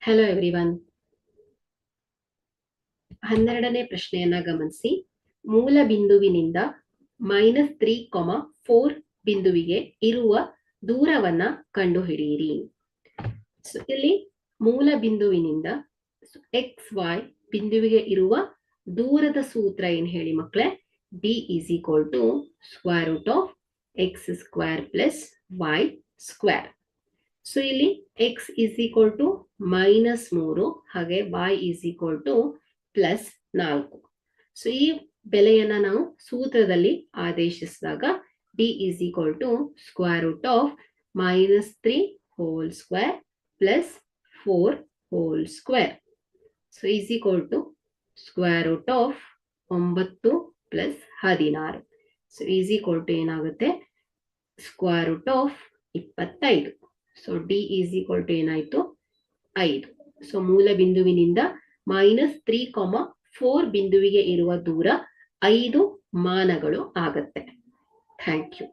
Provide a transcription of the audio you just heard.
Hello everyone. 12ನೇ ಪ್ರಶ್ನೆಯನ್ನ ಗಮನಿಸಿ. ಮೂಲ ಬಿಂದುವಿನಿಂದ -3,4 ಬಿಂದುವಿಗೆ ಇರುವ ದೂರವನ್ನ ಕಂಡುಹಿಡಿಯಿರಿ. ಇಲ್ಲಿ ಮೂಲ ಬಿಂದುವಿನಿಂದ XY ಬಿಂದುವಿಗೆ ಇರುವ ದೂರದ ಸೂತ್ರ ಏನ್ ಹೇಳಿ ಮಕ್ಕಳೇ? D = x² + y². ಸೊ ಇಲ್ಲಿ x -3 ಹಾಗೆ y +4. ಸೊ ಈ ಬೆಲೆಯನ್ನ ನಾವು ಸೂತ್ರದಲ್ಲಿ ಆದೇಶಿಸಿದಾಗ D = -3 whole square + 4 whole square. So = 9 + 16. So ಏನಾಗುತ್ತೆ? √25. ಸೊ D ಏನಾಯ್ತು? 5. ಸೊ ಮೂಲ ಬಿಂದುವಿನಿಂದ -3,4 ಬಿಂದುವಿಗೆ ಇರುವ ದೂರ 5 ಮಾನಗಳು ಆಗತ್ತೆ. Thank you.